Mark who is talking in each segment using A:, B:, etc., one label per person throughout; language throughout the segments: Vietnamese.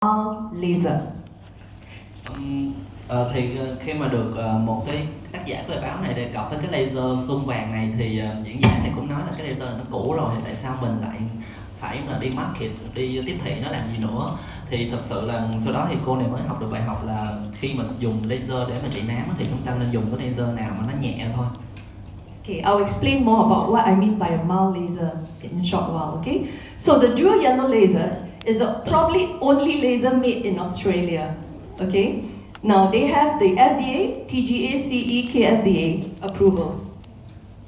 A: Laser.
B: Khi mà được một cái tác giả của bài báo này đề cập tới cái laser xung vàng này thì diễn giả này cũng nói là cái laser này nó cũ rồi, thì tại sao mình lại phải là đi market, đi tiếp thị nó làm gì nữa. Thì thật sự là sau đó thì cô này mới học được bài học là khi mà dùng laser để mà trị nám thì chúng ta nên dùng cái laser nào mà nó nhẹ thôi.
A: Okay, I'll explain more about what I mean by a mild laser in a short while, okay? So the dual yellow laser is the probably only laser made in Australia, okay? Now they have the FDA, TGA, CE, KFDA approvals.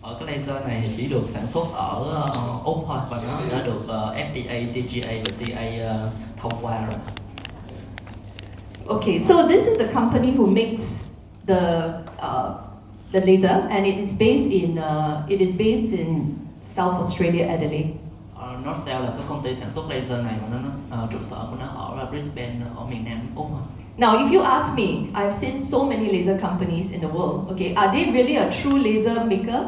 B: Ở cái laser này thì chỉ được sản xuất ở Úc thôi, và nó đã được FDA, TGA và CA thông qua rồi.
A: Okay, so this is the company who makes the laser, and it is based in South Australia, Adelaide.
B: Northcell là cái công ty sản xuất laser này, và nó trụ sở của nó ở Brisbane ở miền Nam Úc.
A: Now, if you ask me, I've seen so many laser companies in the world. Okay, are they really a true laser maker?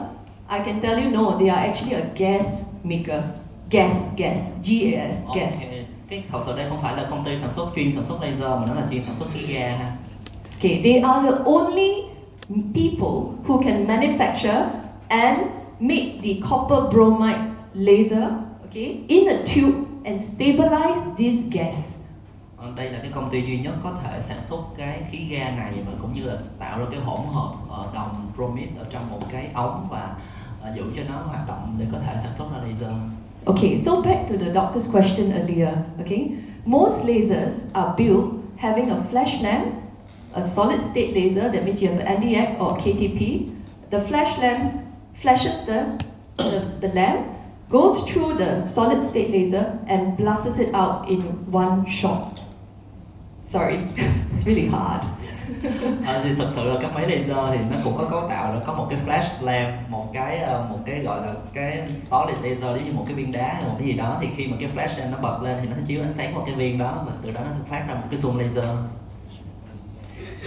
A: I can tell you no, they are actually a gas maker. Gas, G-A-S, gas.
B: Okay. Cái thật sự đây không phải là công ty chuyên sản xuất laser, mà nó là chuyên sản xuất khí ga ha.
A: Okay, they are the only people who can manufacture and make the copper bromide laser, okay, in a tube and stabilize this gas.
B: Đây là cái công ty duy nhất có thể sản xuất cái khí ga này, và cũng như là tạo ra cái hỗn hợp đồng bromide ở trong một cái ống, và giữ cho nó hoạt động để có thể sản xuất ra laser.
A: Okay, so back to the doctor's question earlier, okay? Most lasers are built having a flash lamp, a solid state laser, that means you have an Nd:YAG or KTP. The flash lamp flashes the lamp, goes through the solid state laser and blasts it out in one shot. Sorry, it's really hard.
B: Thì thật sự là các máy laser thì nó cũng có cấu tạo là có một cái flash lamp, một cái gọi là cái solid laser, giống như một cái viên đá hay một cái gì đó, thì khi mà cái flash lamp nó bật lên thì nó chiếu ánh sáng vào cái viên đó, và từ đó nó phát ra một cái xung laser.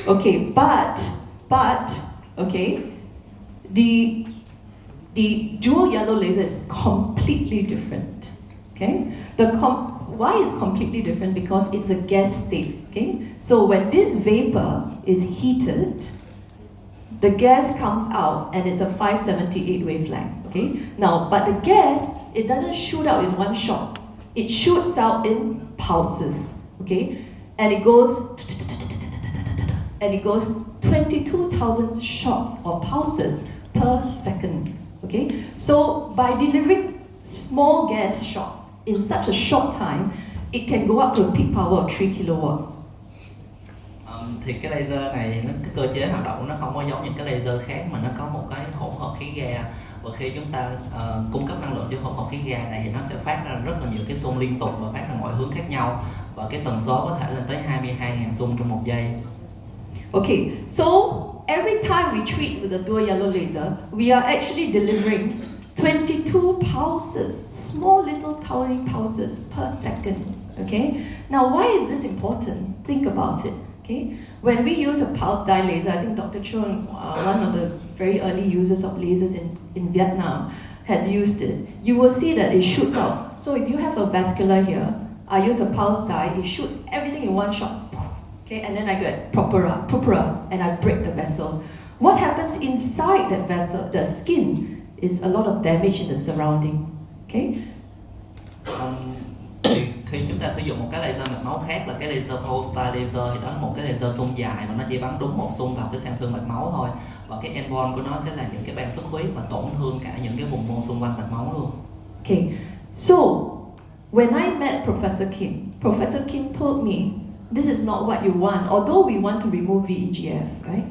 A: Okay, but okay, the dual yellow laser is completely different. Okay, why is completely different? Because it's a gas state. Okay, so when this vapor is heated, the gas comes out and it's a 578 wavelength. Okay, now but the gas, it doesn't shoot out in one shot. It shoots out in pulses. Okay, and it goes 22,000 shots or pulses per second. Okay, so by delivering small gas shots in such a short time, it can go up to a peak power of 3 kilowatts.
B: Thì cái laser này thì cái cơ chế hoạt động nó không có giống những cái laser khác, mà nó có một cái hỗn hợp khí ga, và khi chúng ta cung cấp năng lượng cho hỗn hợp khí ga này thì nó sẽ phát ra rất là nhiều cái xung liên tục và phát ra mọi hướng khác nhau, và cái tần số có thể lên tới 22.000 xung trong một giây.
A: Okay, so every time we treat with the dual yellow laser, we are actually delivering 22 pulses, small little tiny pulses per second. Okay, now why is this important? Think about it. Okay, when we use a pulse dye laser, I think Dr. Chun, one of the very early users of lasers in Vietnam, has used it. You will see that it shoots out. So if you have a vascular here, I use a pulse dye, it shoots everything in one shot. Okay, and then I get purpura, and I break the vessel. What happens inside that vessel, the skin, is a lot of damage in the surrounding. Okay.
B: Khi chúng ta sử dụng một cái laser mạch máu khác là cái laser pulse dye laser, thì đó là một cái laser xung dài mà nó chỉ bắn đúng một xung vào cái sang thương mạch máu thôi, và cái endpoint của nó sẽ là những cái ban xuất huyết và tổn thương cả những cái vùng mô xung quanh mạch máu luôn.
A: Okay, so when I met Professor Kim told me this is not what you want, although we want to remove VEGF, right?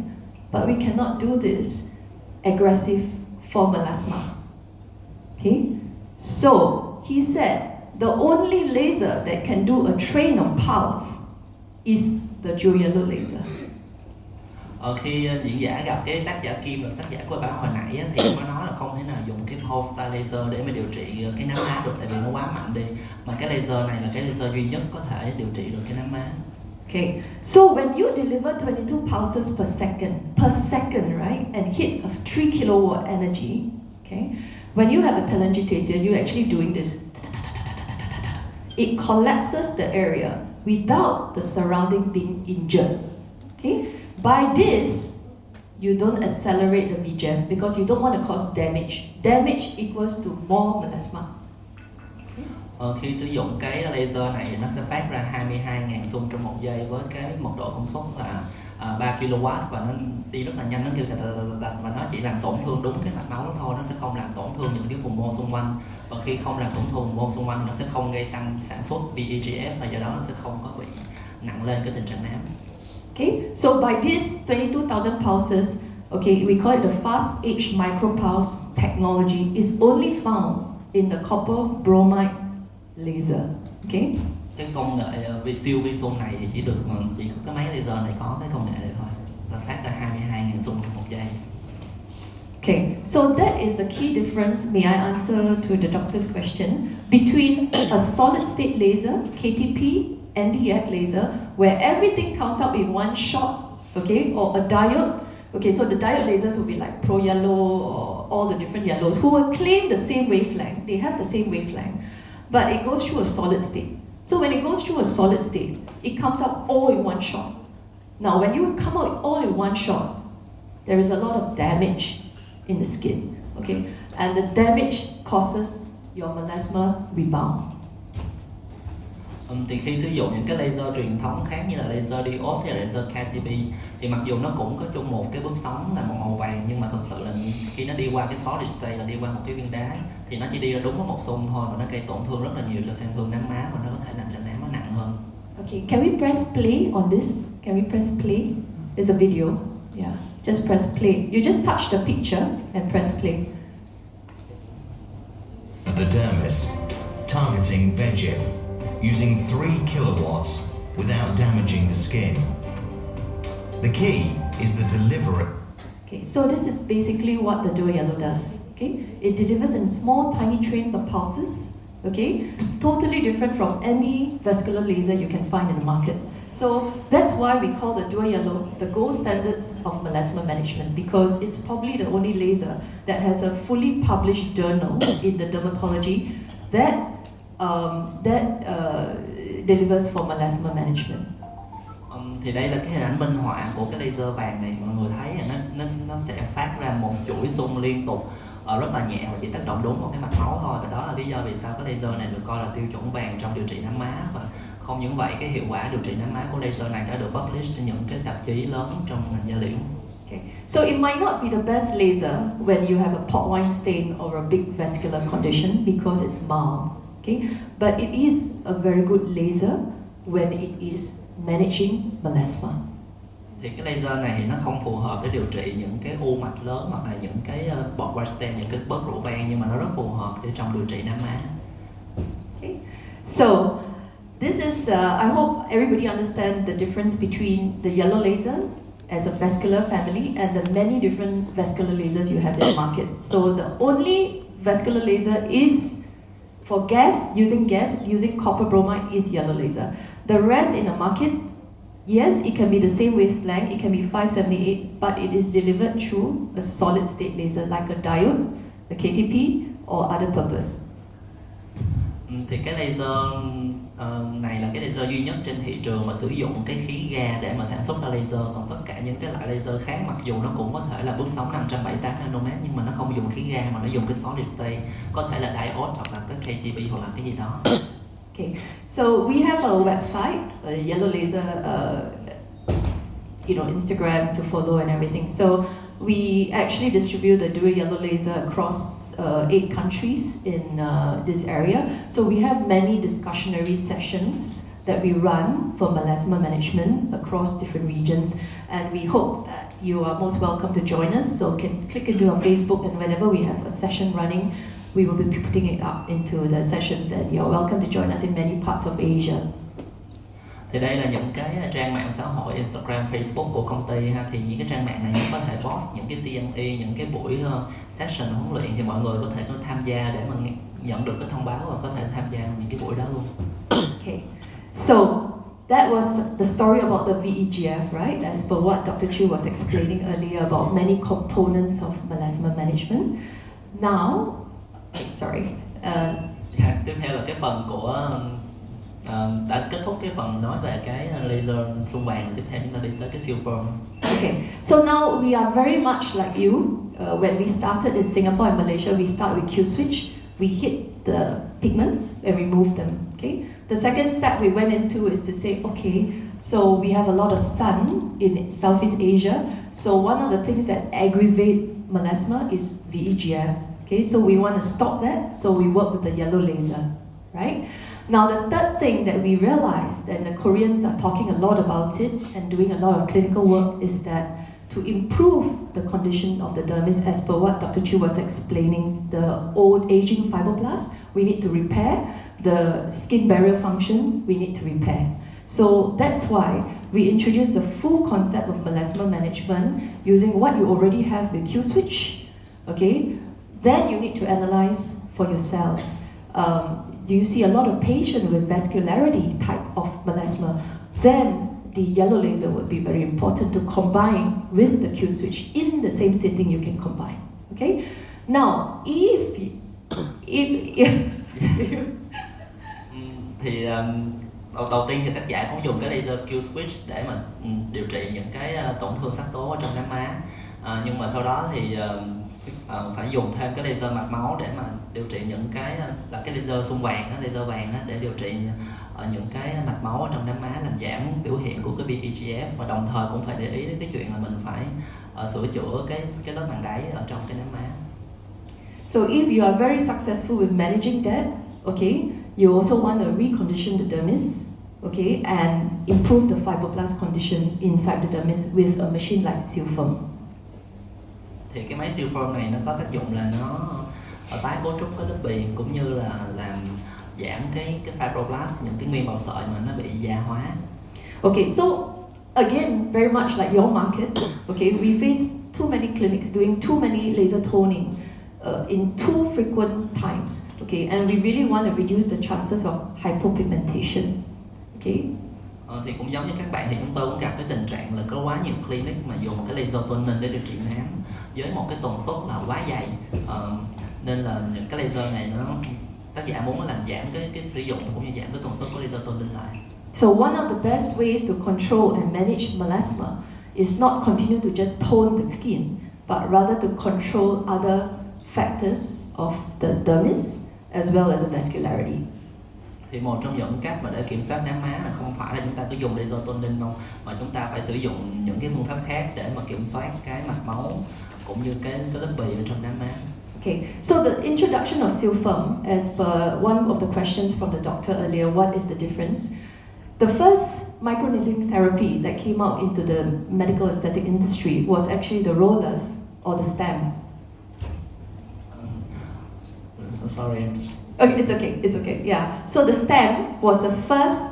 A: But we cannot do this aggressive for melasma. Okay, so he said the only laser that can do a train of pulse is the dual yellow laser.
B: Khi diễn giả gặp cái tác giả Kim, là tác giả của báo hồi nãy thì ông nói là không thể nào dùng cái pulse dye laser để mà điều trị cái nám má được, tại vì nó quá mạnh đi, mà cái laser này là cái laser duy nhất có thể điều trị được cái nám má.
A: Okay, so when you deliver 22 pulses per second, right, and hit a 3 kilowatt energy, okay, when you have a telangiectasia, you're actually doing this. It collapses the area without the surrounding being injured. Okay? By this, you don't accelerate the VEGF because you don't want to cause damage. Damage equals to more melasma.
B: Khi sử dụng cái laser này thì nó sẽ phát ra 22.000 xung trong 1 giây với cái mật độ công suất là 3 kW và nó đi rất là nhanh, nó kêu và nó chỉ làm tổn thương đúng cái mạch máu đó thôi, nó sẽ không làm tổn thương những cái vùng mô xung quanh. Và khi không làm tổn thương vùng mô xung quanh thì nó sẽ không gây tăng sản xuất VEGF và do đó nó sẽ không có bị nặng lên cái tình trạng nám.
A: Okay, so by this 22,000 pulses, okay, we call it the fast age micropulse technology, is only found in the copper bromide laser. Okay.
B: Cái công nghệ siêu vi xung này thì chỉ có cái máy laser này có cái công nghệ này thôi, nó phát ra 22.000 xung trong 1 giây.
A: Okay, so that is the key difference, may I answer to the doctor's question, between a solid state laser, KTP, Nd:YAG laser, where everything comes up in one shot, okay, or a diode. Okay, so the diode lasers will be like Pro Yellow or all the different yellows who will claim the same wavelength, they have the same wavelength, but it goes through a solid state. So when it goes through a solid state, it comes up all in one shot. Now when you come out all in one shot, there is a lot of damage in the skin, okay? And the damage causes your melasma rebound.
B: Thì khi sử dụng những cái laser truyền thống khác như là laser diode hay là laser KTP thì mặc dù nó cũng có chung một cái bước sóng là một màu vàng, nhưng mà thực sự là khi nó đi qua cái solid state là đi qua một cái viên đá thì nó chỉ đi ra đúng có một xung thôi và nó gây tổn thương rất là nhiều cho sang thương nám má và nó có thể làm cho nám nó nặng hơn.
A: Okay, can we press play on this? Can we press play? There's a video. Yeah, just press play. You just touch the picture and press play.
C: The dermis, targeting VEGF, using 3 kilowatts without damaging the skin. The key is the delivery.
A: Okay, so this is basically what the dual yellow does. Okay, it delivers in small, tiny trains of pulses. Okay, totally different from any vascular laser you can find in the market. So that's why we call the dual yellow the gold standards of melasma management, because it's probably the only laser that has a fully published journal in the dermatology that delivers for melasma management.
B: Thì đây là cái hình ảnh minh họa của cái laser vàng này, mọi người thấy là nó sẽ phát ra một chuỗi xung liên tục rất là nhẹ và chỉ tác động đúng vào cái mạch máu thôi, và đó là lý do vì sao cái laser này được coi là tiêu chuẩn vàng trong điều trị nám má. Và không những vậy, cái hiệu quả điều trị nám má của laser này đã được publish trên những cái tạp chí lớn trong ngành da liễu.
A: Okay. So it might not be the best laser when you have a port wine stain or a big vascular condition because it's mild. Okay, but it is a very good laser when it is managing melasma.
B: Thì cái laser này thì nó không phù hợp để điều trị những cái u mạch lớn hoặc là những cái port wine stain, những cái bớt rượu vang, nhưng mà nó rất phù hợp để trong điều trị nám má.
A: Okay, so this is I hope everybody understand the difference between the yellow laser as a vascular family and the many different vascular lasers you have in the market. So the only vascular laser is for gas, using copper bromide is yellow laser. The rest in the market, yes, it can be the same wavelength, it can be 578, but it is delivered through a solid state laser like a diode, a KTP, or other purpose.
B: Thì cái laser này là cái laser duy nhất trên thị trường mà sử dụng cái khí ga để mà sản xuất ra laser. Còn tất cả những cái loại laser khác mặc dù nó cũng có thể là bước sóng 578 nanomet nhưng mà nó không dùng khí ga mà nó dùng cái solid state, có thể là diode hoặc là cái KTP hoặc là cái gì đó.
A: Okay, so we have a website, a yellow laser, Instagram to follow and everything. So we actually distribute the dual yellow laser across 8 countries in this area. So we have many discussionary sessions that we run for melasma management across different regions, and we hope that you are most welcome to join us. So can click into our Facebook, and whenever we have a session running, we will be putting it up into the sessions, and you're welcome to join us in many parts of Asia.
B: Thì đây là những cái trang mạng xã hội Instagram, Facebook của công ty ha. Thì những cái trang mạng này có thể post những cái CME, những cái buổi session huấn luyện, thì mọi người có thể tham gia để mà nhận được cái thông báo và có thể tham gia những cái buổi đó luôn.
A: Okay, so that was the story about the VEGF, right? As per what Dr. Chu was explaining earlier about many components of melasma management. Now,
B: Tiếp theo là cái phần của đã kết thúc cái phần nói về cái laser xung vàng, tiếp theo chúng ta đi tới cái siêu firm.
A: Okay, so now we are very much like you. When we started in Singapore and Malaysia, we start with Q-switch. We hit the pigments and remove them. Okay. The second step we went into is to say, okay, so we have a lot of sun in Southeast Asia. So one of the things that aggravate melasma is VEGF. Okay, so we want to stop that. So we work with the yellow laser, right? Now the third thing that we realized, and the Koreans are talking a lot about it and doing a lot of clinical work, is that to improve the condition of the dermis, as per what Dr. Chu was explaining, the old aging fibroblasts, we need to repair. The skin barrier function, we need to repair. So that's why we introduced the full concept of melasma management using what you already have with Q-switch. Okay, then you need to analyze for your cells. Do you see a lot of patients with vascularity type of melasma? Then the yellow laser would be very important to combine with the Q-switch in the same sitting. You can combine. Okay. Now, if
B: Thì đầu tiên thì tác giả cũng dùng cái laser Q-switch để mà điều trị những cái tổn thương sắc tố ở trong đám má, nhưng mà sau đó thì phải dùng thêm cái laser mạch máu để mà điều trị những cái là cái laser xung vàng đó, laser vàng đó, để điều trị những cái mạch máu ở trong đám má, làm giảm biểu hiện của cái VEGF, và đồng thời cũng phải để ý đến cái chuyện là mình phải sửa chữa cái lớp màng đáy ở trong cái đám má.
A: So if you are very successful with managing that, okay, you also want to recondition the dermis, okay, and improve the fibroblast condition inside the dermis with a machine like Silfirm.
B: Thì cái máy siêu firm này nó có tác dụng là nó tái cấu trúc cái lớp bì, cũng như là làm giảm cái fibroblast, những cái nguyên bào sợi mà nó bị già hóa.
A: Okay, so again, very much like your market, okay, we face too many clinics doing too many laser toning in too frequent times, okay, and we really want to reduce the chances of hypopigmentation, okay.
B: Thì cũng giống như các bạn thì chúng tôi cũng gặp cái tình trạng là có quá nhiều clinic mà dùng cái laser toning để điều trị nám với một cái tần suất là quá dày, nên là những cái laser này nó tác giả muốn làm giảm cái sử dụng cũng như giảm cái tần suất của laser toning lại.
A: So one of the best ways to control and manage melasma is not continue to just tone the skin, but rather to control other factors of the dermis as well as the vascularity.
B: Thì một trong những cách mà để kiểm soát đám má là không phải là chúng ta cứ dùng laser toning đâu, mà chúng ta phải sử dụng những cái phương pháp khác để mà kiểm soát cái mạch máu cũng như cái lớp bì ở trong đám má.
A: Okay, so the introduction of Silfirm, as per one of the questions from the doctor earlier, what is the difference? The first microneedling therapy that came out into the medical aesthetic industry was actually the rollers or the stem.
B: Sorry.
A: Okay, it's okay, yeah. So the stem was the first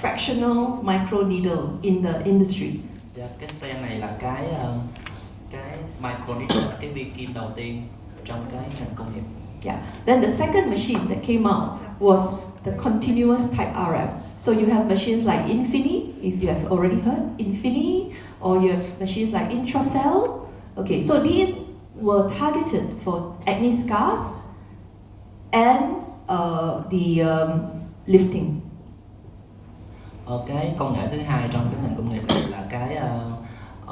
A: fractional microneedle in the industry.
B: Yeah, cái stem này là cái microneedle, là cái vi kim đầu tiên trong cái ngành công nghiệp.
A: Yeah. Then the second machine that came out was the continuous type RF. So you have machines like Infini, if you have already heard, Infini, or you have machines like Intracell. Okay, so these were targeted for acne scars and the lifting.
B: Cái công nghệ thứ hai trong cái ngành công nghiệp này là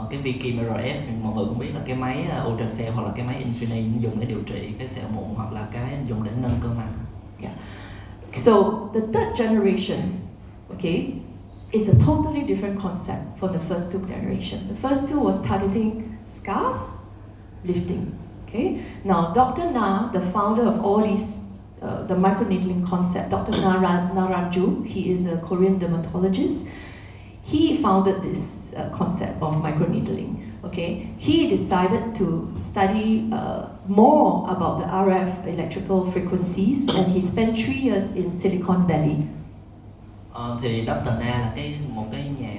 B: cái vi kim RF, mọi người cũng biết là cái máy Ultracell hoặc là cái máy Infini dùng để điều trị cái sẹo mụn, hoặc là cái dùng để nâng cơ mặt.
A: Yeah. So the third generation, okay, is a totally different concept from the first two generation. The first two was targeting scars, lifting. Okay. Now Dr. Na, the founder of all these, the microneedling concept, Dr. Na Ranju, he is a Korean dermatologist. He founded this concept of microneedling. Okay, he decided to study more about the RF electrical frequencies, and he spent 3 years in Silicon Valley.
B: Thì Dr. Na là một cái nhà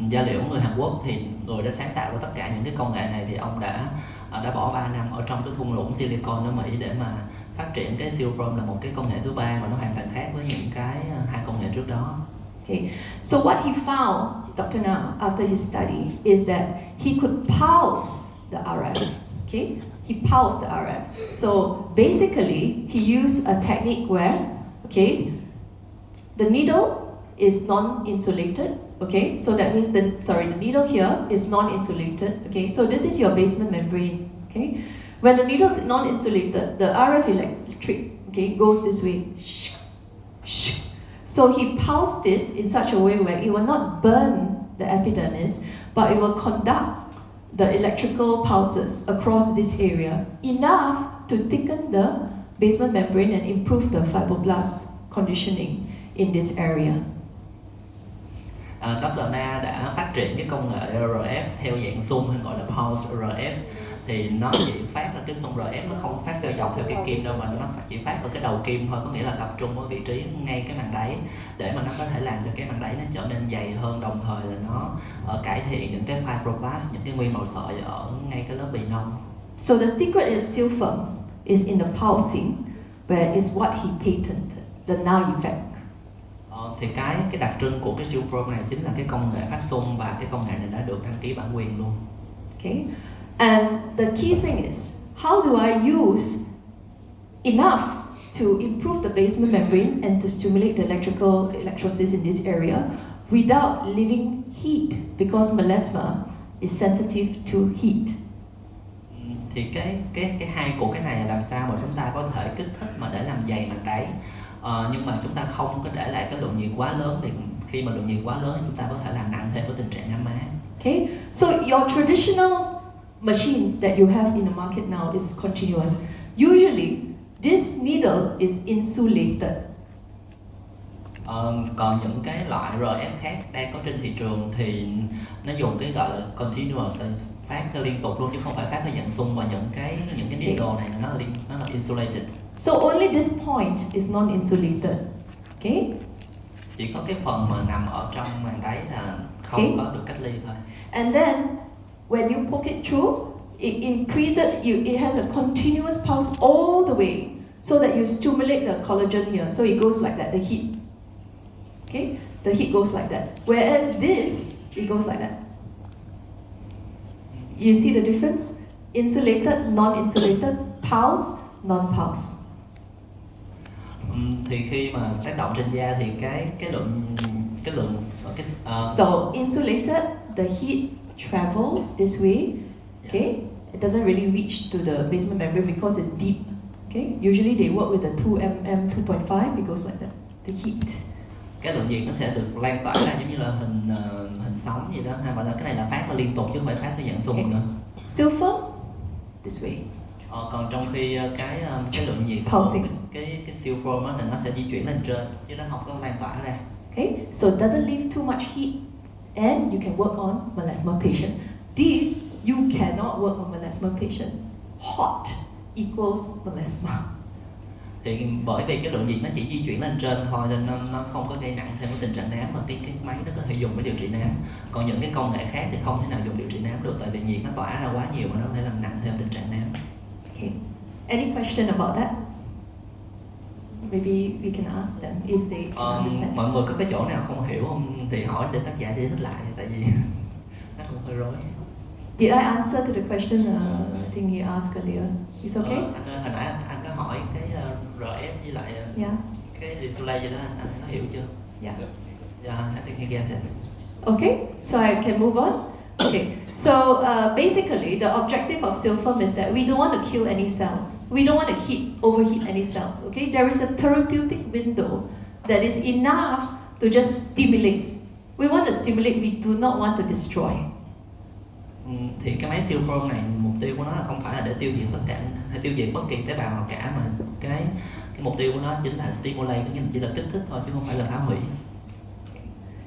B: da liễu người Hàn Quốc, thì người đã sáng tạo ra tất cả những cái công nghệ này, thì ông đã bỏ 3 năm ở trong cái thung lũng Silicon ở Mỹ để mà phát triển cái Silfirm, là một cái công nghệ thứ ba mà nó hoàn toàn khác với những cái hai công nghệ trước đó.
A: Okay, so what he found, Dr. Na, after his study, is that he could pulse the RF. Okay, he pulsed the RF. So basically, he used a technique where, okay, the needle is non-insulated. Okay, so that means the needle here is non-insulated. Okay, so this is your basement membrane. Okay, when the needle is non-insulated, the RF electric, okay, goes this way. So he pulsed it in such a way where it will not burn the epidermis, but it will conduct the electrical pulses across this area enough to thicken the basement membrane and improve the fibroblast conditioning in this area.
B: Dr. Na đã phát triển cái công nghệ RF theo dạng xung hay gọi là pulse RF, thì nó chỉ phát ra cái xung RF, nó không phát theo dọc theo cái kim đâu, mà nó chỉ phát ở cái đầu kim thôi, có nghĩa là tập trung ở vị trí ngay cái màng đáy để mà nó có thể làm cho cái màng đáy nó trở nên dày hơn, đồng thời là nó cải thiện những cái fibroblast, những cái nguyên màu sợi ở ngay cái lớp bì nông.
A: So the secret of Silfirm is in the pulsing, where is what he patented, the now effect.
B: Thì cái đặc trưng của cái Silfirm này chính là cái công nghệ phát xung, và cái công nghệ này đã được đăng ký bản quyền luôn.
A: Okay, and the key thing is, how do I use enough to improve the basement membrane and to stimulate the electrolysis in this area without leaving heat, because melasma is sensitive to heat.
B: Thì cái hay của cái này là làm sao mà chúng ta có thể kích thích mà để làm dày màng đáy, nhưng mà chúng ta không có để lại cái lượng nhiệt quá lớn, vì khi mà lượng nhiệt quá lớn thì chúng ta có thể làm nặng thêm cái tình trạng nám má.
A: Okay, so your traditional machines that you have in the market now is continuous. Usually, this needle is insulated.
B: Còn những cái loại RF khác đang có trên thị trường thì nó dùng cái gọi là continuous, phát liên tục luôn chứ không phải phát theo dạng xung, và những cái needle này nó là insulated.
A: So only this point is non-insulated. Okay?
B: Chỉ có cái phần mà nằm ở trong màng đáy là không có được cách ly thôi.
A: And then when you poke it through, it increases. It has a continuous pulse all the way, so that you stimulate the collagen here. So it goes like that. The heat. Okay, the heat goes like that. Whereas this, it goes like that. You see the difference? Insulated, non-insulated, pulse, non-pulse.
B: Thì khi mà tác động trên da thì cái lượng
A: So insulated, the heat travels this way. Okay, it doesn't really reach to the basement membrane because it's deep. Okay, usually they work with the 2 mm, 2.5. It goes like that. The heat.
B: Cái lượng nhiệt nó sẽ được lan tỏa ra giống như là hình sóng gì đó, hay mà cái này là phát liên tục chứ không phải phát theo dạng xung nữa.
A: Silfirm, this way.
B: Còn trong khi cái lượng nhiệt
A: Pulsing.
B: cái Silfirm á thì nó sẽ di chuyển lên trên chứ nó không có lan tỏa ra.
A: Okay, so it doesn't leave too much heat, and you can work on melasma patient. These you cannot work on melasma patient. Hot equals melasma.
B: Thì bởi vì cái lượng nhiệt nó chỉ di chuyển lên trên thôi, nên nó không có gây nặng thêm cái tình trạng nám, mà cái máy nó có thể dùng để điều trị nám. Còn những cái công nghệ khác thì không thể nào dùng điều trị nám được, tại vì nhiệt nó tỏa ra quá nhiều mà nó có thể làm nặng thêm tình trạng nám.
A: Okay, any question about that? Maybe we can ask them if they can understand.
B: Mọi người có cái chỗ nào không hiểu không thì hỏi để tác giả giải thích lại, tại vì nó cũng hơi rối.
A: Did I answer to the question I think you asked earlier? It's okay?
B: Hồi nãy anh có hỏi cái RF với lại cái display gì đó, anh có hiểu chưa?
A: Yeah.
B: Yeah, I think he gets it.
A: Okay, so I can move on. Okay, so basically the objective of Silfirm is that we don't want to kill any cells. We don't want to overheat any cells. Okay, there is a therapeutic window that is enough to just stimulate. We want to stimulate. We do not want to destroy.
B: Thì cái máy Silfirm này mục tiêu của nó là không phải là để tiêu diệt tất cả, hay tiêu diệt bất kỳ tế bào nào cả, mà cái mục tiêu của nó chính là stimulate, tức là chỉ là kích thích thôi chứ không phải là phá hủy.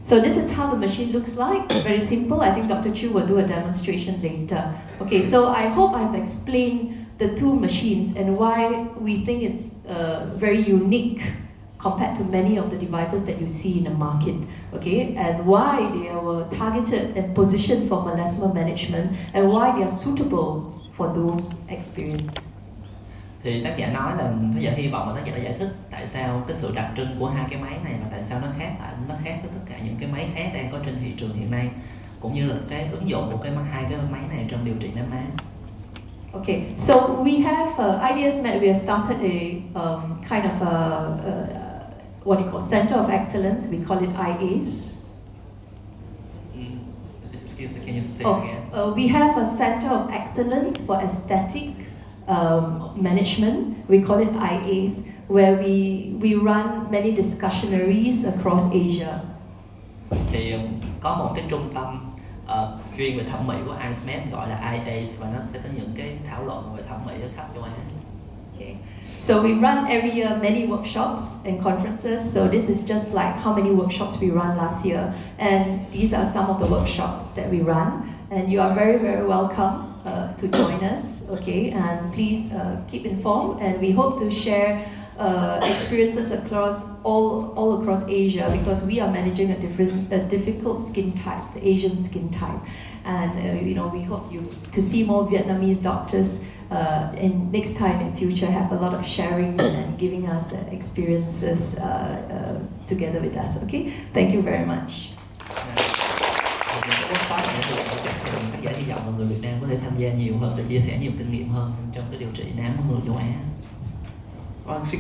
A: So this is how the machine looks like. It's very simple. I think Dr. Chu will do a demonstration later. Okay, so I hope I've explained the two machines and why we think it's very unique compared to many of the devices that you see in the market, okay, and why they were targeted and positioned for melasma management, and why they are suitable for those experiences.
B: Thì tác giả nói là tác giả hy vọng là tác giả đã giải thích tại sao cái sự đặc trưng của hai cái máy này và tại sao nó khác với tất cả những cái máy khác đang có trên thị trường hiện nay, cũng như là cái ứng dụng của hai cái máy này trong điều trị nám má.
A: Okay, so we have Ideas Med. We have started a kind of what you call Center of Excellence. We call it IAs.
B: Excuse me, can you say
A: Oh,
B: again?
A: we have a Center of Excellence for Aesthetic Management. We call it IAs, where we run many discussionaries across Asia.
B: Thì có một cái trung tâm chuyên về thẩm mỹ của ISMED gọi là IAs, và nó sẽ có những cái thảo luận về thẩm mỹ ở khắp châu Á.
A: Okay. So we run every year many workshops and conferences. So this is just like how many workshops we run last year. And these are some of the workshops that we run. And you are very, very welcome to join us. Okay, and please keep informed. And we hope to share experiences across all across Asia, because we are managing a difficult skin type, the Asian skin type. And we hope to see more Vietnamese doctors and next time in future have a lot of sharing and giving us experiences together with us. Okay, thank you very much.
B: Những cái workshop này thì các tác giả hy vọng là người Việt Nam có thể tham gia nhiều hơn để chia sẻ nhiều kinh nghiệm hơn trong cái điều trị nám của người châu Á.
D: Vâng,